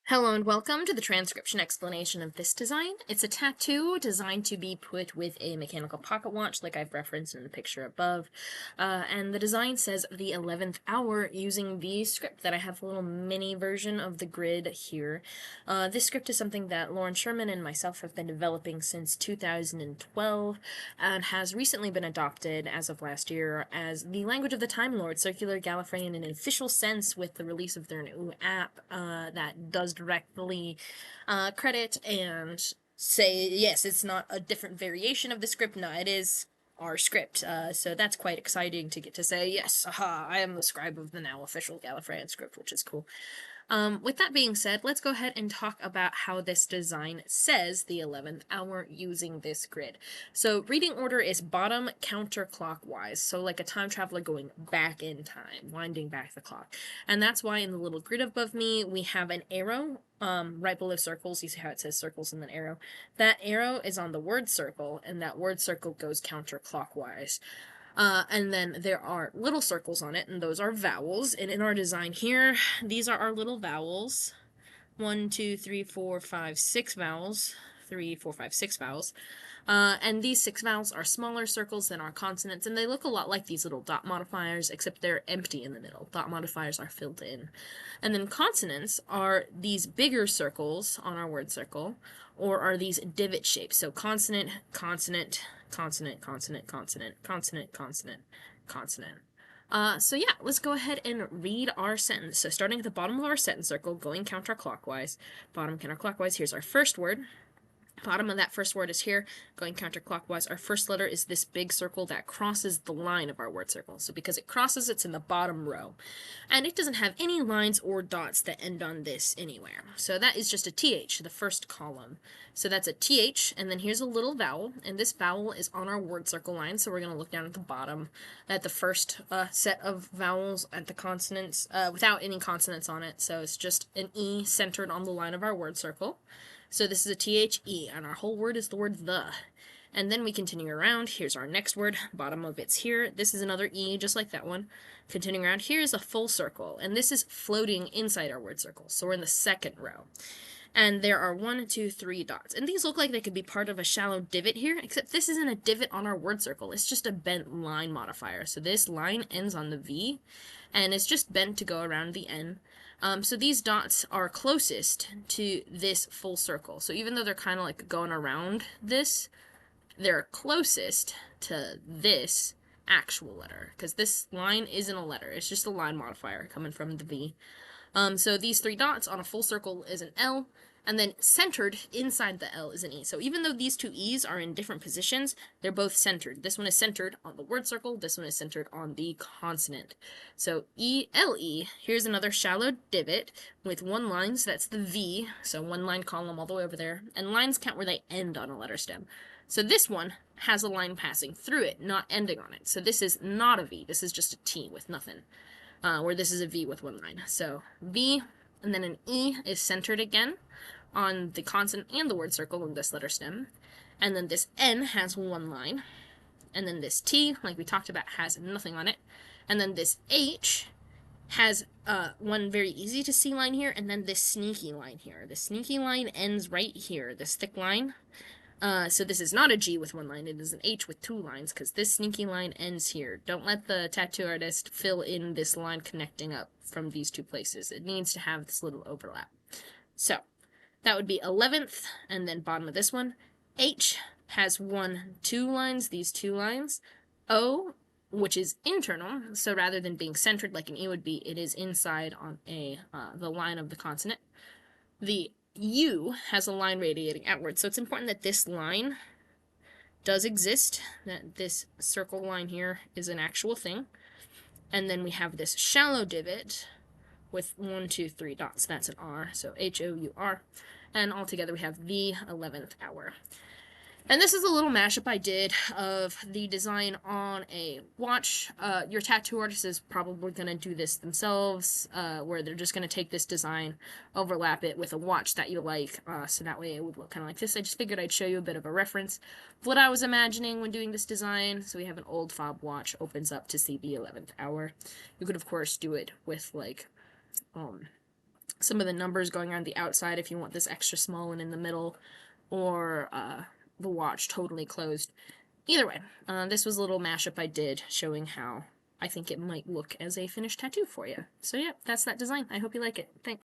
Hello and welcome to the transcription explanation of this design. It's a tattoo designed to be put with a mechanical pocket watch like I've referenced in the picture above. And the design says the 11th hour using the script that I have a little mini version of the grid here. This script is something that Lauren Sherman and myself have been developing since 2012 and has recently been adopted as of last year as the language of the Time Lord, Circular Gallifreyan in an official sense with the release of their new app that does directly credit and say, yes, it's not a different variation of the script. No, it is our script. So that's quite exciting to get to say, yes, aha, I am the scribe of the now official Gallifreyan script, which is cool. With that being said, let's go ahead and talk about how this design says the 11th hour using this grid. So reading order is bottom counterclockwise, so like a time traveler going back in time, winding back the clock. And that's why in the little grid above me, we have an arrow right below circles. You see how it says circles and then arrow? That arrow is on the word circle, and that word circle goes counterclockwise. And then there are little circles on it, and those are vowels. And in our design here, these are our little vowels. 1, 2, 3, 4, 5, 6 vowels. 3, 4, 5, 6 vowels. And these 6 vowels are smaller circles than our consonants, and they look a lot like these little dot modifiers, except they're empty in the middle. Dot modifiers are filled in. And then consonants are these bigger circles on our word circle, or are these divot shapes. So consonant, consonant, consonant, consonant, consonant, consonant, consonant, consonant. So yeah, let's go ahead and read our sentence. So starting at the bottom of our sentence circle, going counterclockwise, bottom counterclockwise, here's our first word. Bottom of that first word is here, going counterclockwise. Our first letter is this big circle that crosses the line of our word circle. So because it crosses, it's in the bottom row. And it doesn't have any lines or dots that end on this anywhere. So that is just a TH, the first column. So that's a TH, and then here's a little vowel, and this vowel is on our word circle line, so we're going to look down at the bottom at the first set of vowels at the consonants, without any consonants on it, so it's just an E centered on the line of our word circle. So this is a THE, and our whole word is the word the. And then we continue around. Here's our next word. Bottom of it's here. This is another E, just like that one. Continuing around, here is a full circle, and this is floating inside our word circle. So we're in the second row. And there are 1, 2, 3 dots. And these look like they could be part of a shallow divot here, except this isn't a divot on our word circle. It's just a bent line modifier. So this line ends on the V, and it's just bent to go around the N. So these dots are closest to this full circle. So even though they're kind of like going around this, they're closest to this actual letter, because this line isn't a letter. It's just a line modifier coming from the V. So these 3 dots on a full circle is an L, and then centered inside the L is an E. So even though these 2 E's are in different positions, they're both centered. This one is centered on the word circle, this one is centered on the consonant. So E-L-E, here's another shallow divot with 1 line, so that's the V, so 1 line column all the way over there, and lines count where they end on a letter stem. So this one has a line passing through it, not ending on it. So this is not a V, this is just a T with nothing. Where this is a V with 1 line. So V, and then an E is centered again on the consonant and the word circle of this letter stem. And then this N has 1 line. And then this T, like we talked about, has nothing on it. And then this H has one very easy to see line here, and then this sneaky line here. The sneaky line ends right here, this thick line. So this is not a G with 1 line, it is an H with 2 lines, because this sneaky line ends here. Don't let the tattoo artist fill in this line connecting up from these 2 places. It needs to have this little overlap. So, that would be 11th, and then bottom of this one. H has 1, 2 lines, these 2 lines. O, which is internal, so rather than being centered like an E would be, it is inside on the line of the consonant. The U has a line radiating outward, so it's important that this line does exist, that this circle line here is an actual thing. And then we have this shallow divot with 1, 2, 3 dots. That's an R, so H-O-U-R. And altogether we have the 11th hour. And this is a little mashup I did of the design on a watch. Your tattoo artist is probably going to do this themselves, where they're just going to take this design, overlap it with a watch that you like, so that way it would look kind of like this. I just figured I'd show you a bit of a reference of what I was imagining when doing this design. So we have an old fob watch, opens up to see the 11th hour. You could, of course, do it with, like, some of the numbers going around the outside if you want this extra small one in the middle, or the watch totally closed. Either way, this was a little mashup I did showing how I think it might look as a finished tattoo for you. So yeah, that's that design. I hope you like it. Thanks.